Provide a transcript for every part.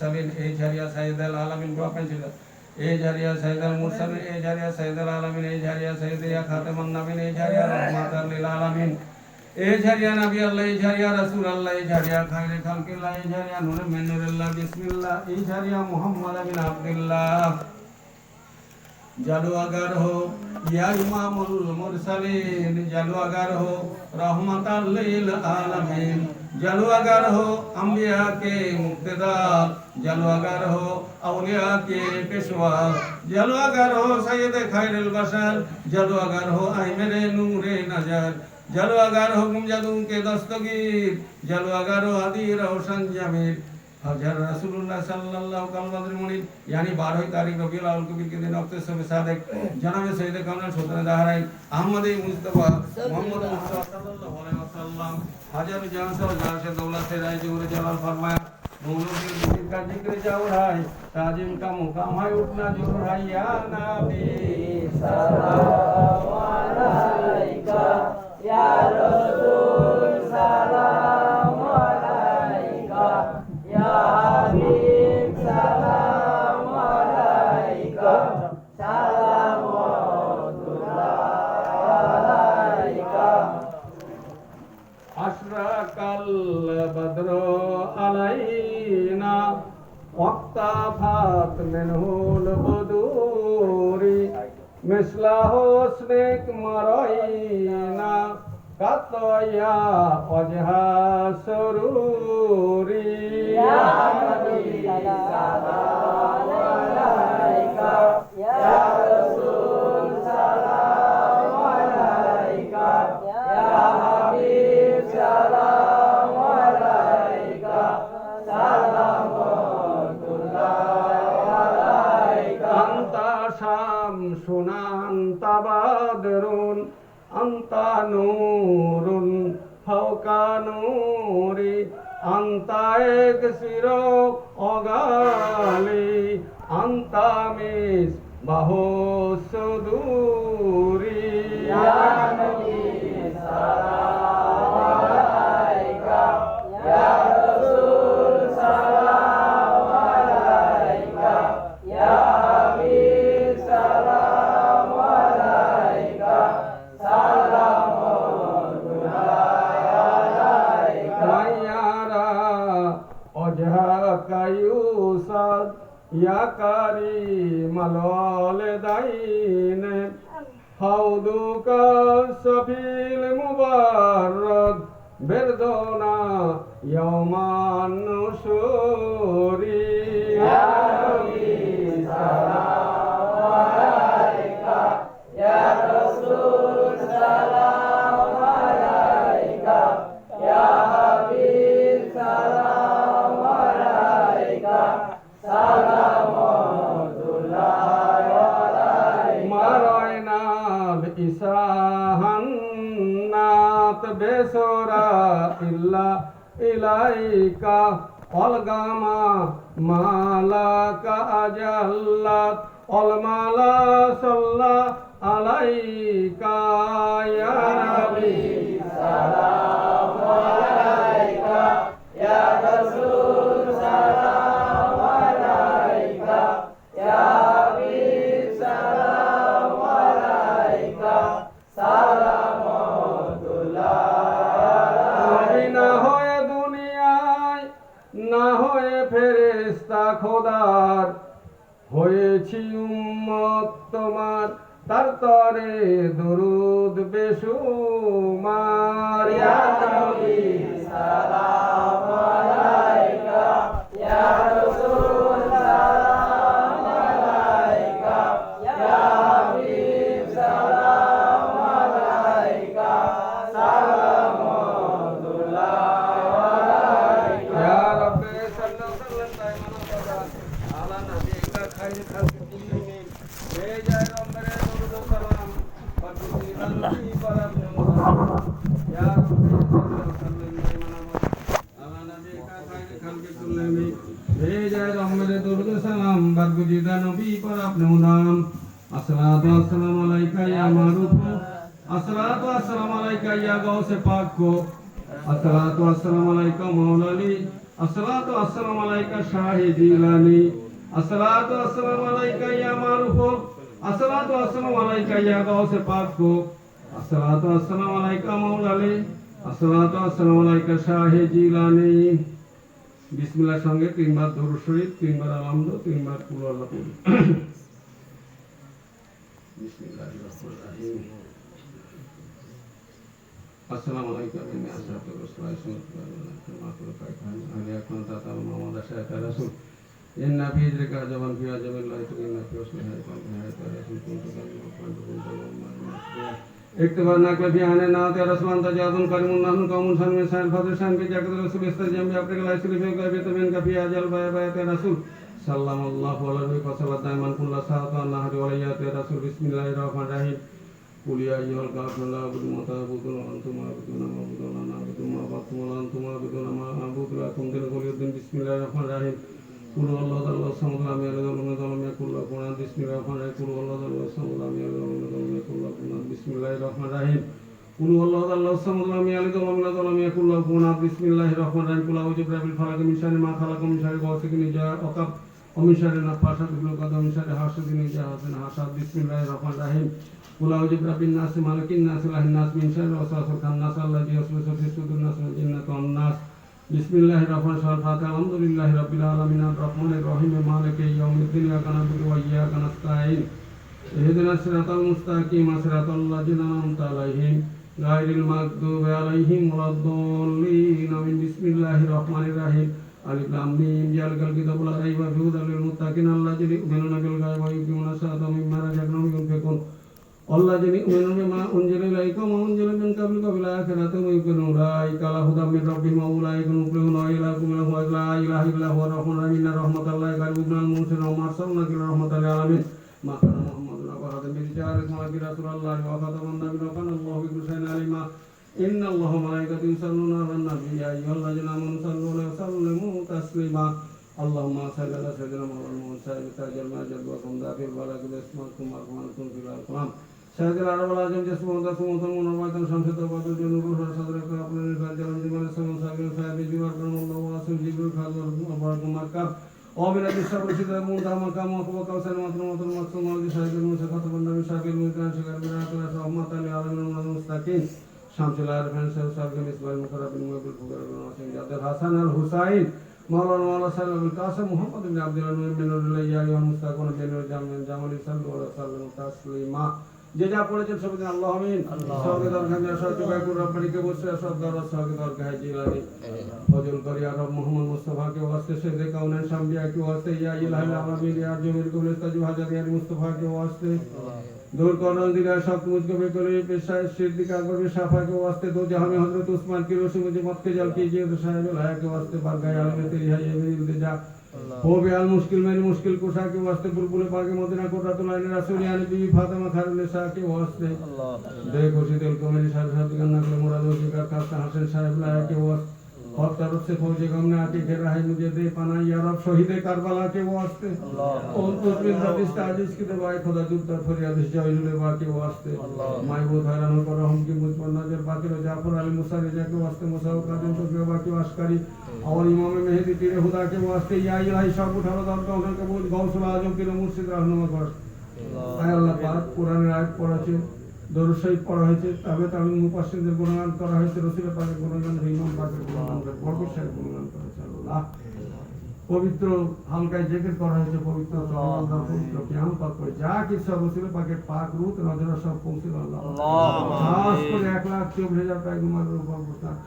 سلين إيجاريا سيد العالمين بوابن جدا إيجاريا سيد المرسلين إيجاريا سيد العالمين إيجاريا سيد يا خاتم النبيين إيجاريا رحمة للعالمين إيجاريا نبي الله إيجاريا رسول الله إيجاريا خير خلق الله إيجاريا نور من نور الله بسم الله إيجاريا محمد بن عبد الله जालू अगर हो या इमामुल मुरसलीन जालू अगर हो रहमतल लिल आलमीन जालू अगर हो अंबिया के मुक्तदा जालू अगर हो औलिया के पेशवा जालू अगर हो सैयद खैरुल बशर जालू अगर हो आइमरे नूरे नजर जालू अगर हो गुमजदू के दस्तगीर जालू अगर हो हदी रोशन जमीर हजर रसूलुल्लाह सल्लल्लाहु अलैहि वसल्लम यानी 12 तारीख रबीउल अव्वल कबीर के दिन वक्त से सादिक जनाब सैयद कामना सुल्तान दहराई अहमद मुस्तफा मोहम्मद मुस्तफा सल्लल्लाहु अलैहि वसल्लम हजर जान से जान से दौलत से राय जोर जलाल फरमाया मौलूद दिल का जिक्र जावराय ताजिम का मुकाम है उठना जोर है या नबी सल्लल्लाहु अलैका या रसूल सलाम अलैका या हबीब सलाम अलैका सलामुल्लाह अलैका अशरकल बद्रु अलैना वक्ताफात मिनहुल बुदूरी मिसला हुस्निक मरैना कतया वजहा सुरूरी या नबी सलाम अलैका या रसूल सलाम अलैका या हबीब सलाम अलैका सलामुल्लाह अलैका अंता शामसुन अंता बदरुन अंता नूरुन फौका नूरी अंता एक सिरो ओगाली अंता मिस बहु सुदूरी या नबी सलाम अलैका या रसूल सलाम अलैका या हबीब सलाम अलैका कयूसद या करीम अलवलिदैन हौदू का सफील मुबारक बिरदोना यौमान नुशूरी या नबी सलाम अलैका या रसूल सलाम अलैका या हबीब सलाम अलैका सलामुल्लाह अलैका मरैनाब इसाहन्नात बेसोरा इल्ला इलाइका अलगामा माला का अजल्लत अलमाला सल्ला अलैका या नबी सलाम अलैका या रसूल सलाम अलैका या हबीब सलाम अलैका सलामुल्लाह अलैका ना होए दुनियाয় না হয়ে ফেরেশতা খোদার হয়েছি উম্মত তোমার তার তরে দরুদ বেশুমার ইয়া নবী সালাম আলাইকা ইয়া রাসূল সালাম আলাইকা ইয়া হাবিব সালাম আলাইকা সালামুল্লাহ আলাইকা ইয়া রাব্বি সাল্লাল্লাহু আলাইহি ওয়াসাল্লাম আলা নবিকা খাইর খালকি কুল্লিহিম भेजा रब्बरे दुरूद सलाम बरकती नबी पर अपने मुहम्मद या रब्बी सल्लल्लाहु अला नबी का खैर खल्क़ि कुल्लिहिम भेजा रब्बरे दुरूद सलाम बरकती नबी पर अपने नाम अस्सलातु वस्सलामु अलैका या मारूफ अस्सलातु वस्सलामु अलैका या गौसे पाक को अस्सलातु वस्सलामु अलैका मौला अली আসসালাতু আসসালামু আলাইকা শাহি জিলানি আসসালাতু আসসালামু আলাইকা ইয়া মারুফ আসসালাতু আসসালামু আলাইকা ইয়া গাউসে পাক আসসালাতু আসসালামু আলাইকা মাওলালি আসসালাতু আসসালামু আলাইকা শাহি জিলানি বিসমিল্লাহর সঙ্গে তিনবার দরুদ শরীফ তিনবার আলহামদু তিনবার কুল আল্লাহ পড়ি বিসমিল্লাহির রহমানির রহিম আসসালামু আলাইকুম আমি আসসালাতু রাসূল ইন্না ফি যিকরিকা জামান ফি আজামিল্লাহি তুমিনা ফি উসলিহি কামহিয়াতা রাসূল কুনতু इक्तबार नाकला भी आने ना तेरा रसूलन तजादुन करीमुन नहनु कौमुन सन में शान फदर शान के जाकर रसूल इस्तेजाम भी अपने लाइफ से लिखे गए तो मैंने कभी आजल बाय बाय तेरा रसूल सल्लल्लाहु अलैहि वसल्लम दायमन कुल्ला साता नहर वलिया तेरा रसूल बिस्मिल्लाहिर रहमानिर रहीम कुल या अय्युहल काफिरून ला अबुदु मा ताबुदून अंतुम आबुदून मा अबुदून ना अबुदु मा अबुदु अंतुम आबुदून मा अबुदु लकुम दिनुकुल बिस्मिल्लाहिर रहमानिर रहीम कुल अल्लाहु Samad lam yalid wa lam yulad कुल कुरान बिस्मिल्लाहिर रहमानिर रहीम कुल अल्लाहु Samad lam yalid wa lam yulad कुल कुरान बिस्मिल्लाहिर रहमानिर रहीम कुल अल्लाहु Samad lam yalid wa lam yulad कुल कुरान बिस्मिल्लाहिर रहमानिर रहीम कुल औजु बिरब्बिल फलक मिन शर्रि मा खलक मिन शर्रि गासिकिन इज़ा वक़ब व मिन शर्रि नफ्फासाति फिल उक़द व मिन शर्रि हासिदिन इज़ा हसद हासद बिस्मिल्लाहिर रहमानिर रहीम कुल औजु बिरब्बिन नास मालिकिन नास इलाहिन नास मिन शर्रि वसवासिल खन्नास अल्लज़ी युवस्विसु फी सुदूरिन नास मिनल जिन्नति वन नास बिस्मिल्लाहिर रहमानिर रहीम फातिहा अल्हम्दुलिल्लाहि रब्बिल आलामीन अर्रहमानिर रहीम मालिकि यौमिद्दीन इय्याका नअबुदु व इय्याका नस्ताईन इहदिनास सिराताल मुस्ताकीम सिराताल लज़ीना अन'अमता अलैहिम गायरिल मग़दूबि अलैहिम वलद्दॉल्लीन आमीन बिस्मिल्लाहिर रहमानिर रहीम अलिफ लाम मीम ज़ालिकल किताबु ला रैबा फीहि हुदल लिल मुत्तक़ीन अल्लज़ीना यु'मिनूना बिल ग़ैबि व युक़ीमूना अस्सलाता व मिम्मा रज़aqनाहुम युनफ़िक़ून अल्लज़ीना यु'मिनूना बिमा उन्ज़िला इलैका व मा उन्ज़िला मिन क़ब्लिका वबिल आखिरति हुम युक़िनून उलाइका अला हुदाम मिन रब्बिहिम व उलाइका हुमुल मुफ़्लिहून ला इलाहा इल्ला हुवा अर्रहमानुर रहीम इन्ना रहमतल्लाहि क़रीबun मिनल मुहसिनीन व मा अरसलनाका इल्ला रहमतल लिल आलामीन मा काना मुहम्मदुन अबा अहदिन मिन रिजालिकुम वलाकिन रसूलल्लाहि व खातामान नबिय्यीन व काना अल्लाहु बिकुल्ली शैइन अलीमा इन्ना अल्लाहा व मलाइकatahu युसल्लूना अलन नबी या अय्युहल्लज़ीना आमनू सल्लू अलैहि व सल्लिमू तस्लीमा अल्लाहुम्मा सल्लि अला सय्यिदिना मुहम्मदिन मुहम्मदिन ताजिल माजिद व कुंदाफिल बलागिल इस्माकुम मरहमातुन फिल अलक़ाम शाहिदुल अरब अल आज़म जस्मुन तस्मुन मुनव्वरतन शमसत वदुल नूर सदरत अपने निफात जलन जिमल समान साबिल साहिब जिमर करमल्लाहु वासिल जिब्रील खादर अबरकम मरकब ومن الشر شدة موت مقام وقوة وسلم وطن مقصود موت شاهد المسخط والنبي شاكر المكان شكر بنات رحمة للعالمين المستقيم شمس العارفين سيد المسبح المقرب المقبل فقر الناصرين عبد الحسن الحسين مولانا مولانا سلم القاسم محمد بن عبد الله بن الله يا أيها المستقون بين الجامع جامع صلوا على وسلم تسليما যে যা পড়েছেন সবাই আল্লাহ আমিন সরকার দরকার সরকার কুর রব্বানিকে বসে সরকার সরকার দরকার জিলানি ফজল করিয়া রব মোহাম্মদ মুস্তাফা के वास्ते शेर काउनन शामिया के वास्ते या इलाही आलमीन या जो मेरे को तजु हाजिर या मुस्तफा के वास्ते दूर कौन दिला सब मुझको बेकरे पेशा सिद्दीक अकबर में शाफा के वास्ते दो जहां में हजरत उस्मान की रोशनी मुझे मत के जल कीजिए तो साहिब लाया के वास्ते बार गया आलम तेरी है ये मेरी इल्तिजा हो बेहाल मुश्किल मेरी मुश्किल कुशा के वास्ते बुलबुल पाके मदीना कुर्रतुल आइन रसूल यानी बीवी फातिमा खैरुन्निसा के वास्ते देखो सी दिल को मेरी साथ साथ करना के मुरादों की का खासा हसन साहिब लाया के वास्ते और तरफ से फौजी गम ने आके घेरा है मुझे दे पाना या रब शहीद करबला के वास्ते और तो बिन रबिस्ता अजीज की दवाई खुदा जुद्दर फरियाद जाइलुल बा के वास्ते महबूब हैरान कर हम की मुझ पर नजर बाकी रो जाफर अली मूसा रजा के वास्ते मूसा कादिम तो के बाकी वास्करी और इमाम मेहदी पीर खुदा के वास्ते या इलाही सब उठाओ दर का उनके कबूल गौसुल आजम के मुर्शिद रहनुमा कर आय अल्लाह पाक कुरान आयत পড়াছে দরুদ শরীফ পড়া হয়েছে তবে তামিল মুফাসসিরদের গুণগান করা হয়েছে রাসূলের পাকের গুণগান ইমাম পাকের গুণগান বরকত সাহেব গুণগান করেছে আল্লাহ পবিত্র হালকায় জিকির করা হয়েছে পবিত্র চরণার পবিত্র কিয়াম পাক করে যা কিছু রাসূলের পাকের পাক রূহ নজর সব পৌঁছে আল্লাহ খাস করে 1,24,000 পয়গম্বরের উপর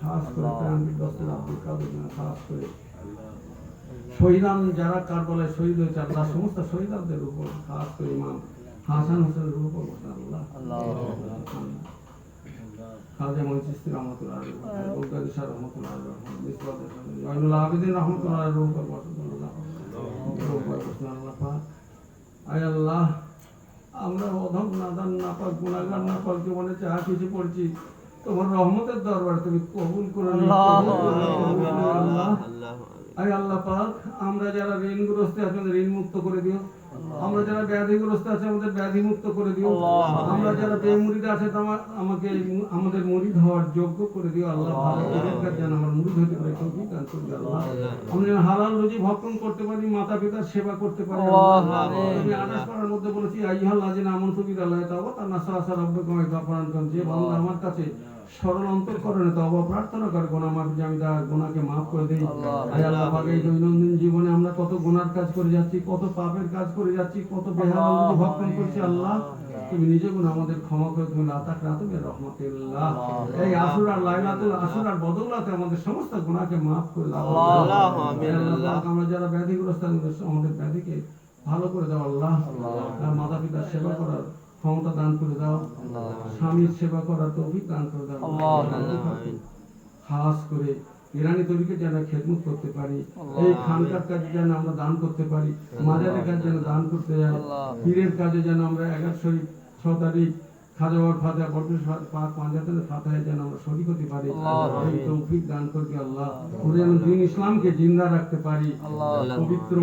খাস করে প্রাণ বিদ্যস্তের আব্দুল কাদের খাস করে শহীদান যারা কারবালায় শহীদ হয়েছে আল্লাহ সমস্ত শহীদদের উপর খাস করে ইমাম হাসান হোসেনের উপর আল্লাহ খাজা মঈনুদ্দিন রহমাতুল্লাহ আলাইহি বুলগাদি শাহ রহমাতুল্লাহ আলাইহি মিসবাহ জয়নুল আবেদিন রহমাতুল্লাহ আলাইহি উপর আল্লাহ আল্লাহ পাক আয় আল্লাহ আমরা অধম নাদান নাপাক গুনাহগার নাপাক জীবনে যা কিছু পড়ছি তোমার রহমতের দরবার তুমি কবুল করে নিও আল্লাহ আয় আল্লাহ পাক, আমরা যারা ঋণগ্রস্ত আছি আমাদের ঋণ মুক্ত করে দিও। আমরা যারা ব্যাধিগ্রস্ত আছে আমাদের ব্যাধি মুক্ত করে দিও। আমরা যারা বেমুরিদ আছে আমাকে আমাদের মুরিদ হওয়ার যোগ্য করে দিও আল্লাহ। ভালো পরিষ্কার যেন আমার মুরিদ হতে পারে তৌফিক দান করে দিও আল্লাহ। আমরা যেন হালাল রুজি ভক্ষণ করতে পারি, মাতা পিতার সেবা করতে পারি আল্লাহ। তুমি 28 পারার মধ্যে বলেছি আইহাল লাযিনা আমানতু বিল্লাহি তাওবা তানাসা রাব্বুকুম গাফারান, যে বান্দা আমার কাছে সরল অন্তঃকরণে তওবা প্রার্থনা করে গুনাহ মাফ, যে আমি তার গুনাহকে মাফ করে দেই। আয় আল্লাহ পাক, এই দৈনন্দিন জীবনে আমরা কত গুনার কাজ করে যাচ্ছি, কত পাপের কাজ করে যাচ্ছি, কত বেহাল ভক্ষণ করছি আল্লাহ। তুমি নিজে গুণ আমাদের ক্ষমা করে তুমি লাতাকরাতুমের রহমাতিল্লাহ। এই আসর আর লাইলাতুল আসর আর বদৌলতে আমাদের সমস্ত গুনাহকে মাফ করে দাও আল্লাহ। আমিন আল্লাহ। আমরা যারা ব্যাধিগ্রস্ত আমাদের ব্যাধিকে ভালো করে দাও আল্লাহ। মাতা পিতার সেবা করার ক্ষমতা দান করে দাও, স্বামীর সেবা করার তৌফিক দান করে দাও খাস করে ইরানি তরিকে যেন খেদমত করতে পারি, এই খানকার কাজে যেন আমরা দান করতে পারি, মাজারের কাজে যেন দান করতে যাই, পীরের কাজে যেন আমরা 11 শরীফ 6 তারিখ খাজাওয়ার ফাতিহা বরকত পাক পাঞ্জাতের ফাতিহা যেন আমরা শরীক হতে পারি, এই তৌফিক দান করবে আল্লাহ। ওরা যেন দ্বীন ইসলামকে জিন্দা রাখতে পারি। পবিত্র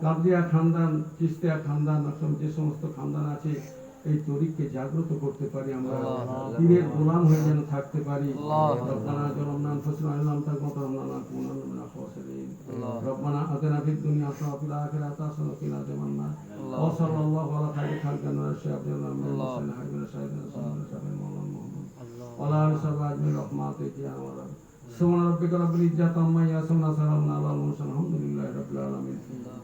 কাবলিয়া খানদান, চিশতিয়া খানদান, যে সমস্ত খানদান আছে এই তরিককে জাগ্রত করতে পারি, আমরা পীরের গোলাম হয়ে যেন থাকতে পারি। রব্বানা জালামনা আনফুসানা ওয়া ইল্লাম তাগফির লানা লানাকুনান্না মিনাল খাসিরিন। রব্বানা আতিনা ফিদ দুনিয়া হাসানাতাও ওয়া ফিল আখিরাতি হাসানাতাও ওয়া কিনা আযাবান্নার। ওয়া সাল্লাল্লাহু আলা খায়রি খালকিন রাসূলিল্লাহ মুহাম্মাদিন হাবিবিনা সাইয়্যিদিনা সাল্লাল্লাহু আলাইহি ওয়া আলা আলিহি ওয়া সাহবিহি রাহমাতুকা ইয়া রাব্ব। সুবহান রাব্বিকা রাব্বিল ইজ্জাতি আম্মা ইয়াসিফুন ওয়া সালামুন আলাল মুরসালিন আলহামদুলিল্লাহি রাব্বিল আলামিন।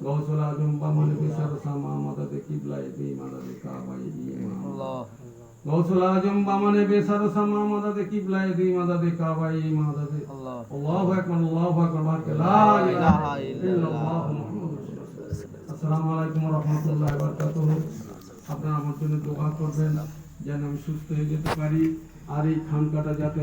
গৌসুল আজম বামনে বিশার সামা মাদাদে কিবলায়ে বি মাদাদে কাবায়ে ইমাম। গৌসুল আজম বামনে বিশার সামা মাদাদে কিবলায়ে বি মাদাদে কাবায়ে ইমাদাদে। আল্লাহু আকবার, আল্লাহু আকবার, লা ইলাহা ইল্লাল্লাহ মুহাম্মাদুর রাসূলুল্লাহ। আসসালামু আলাইকুম ওয়া রাহমাতুল্লাহি ওয়া বারাকাতুহু। আপনারা আমার জন্য দোয়া করবেন যেন আমি সুস্থ হয়ে যেতে পারি, আর এই খানকাটা যাতে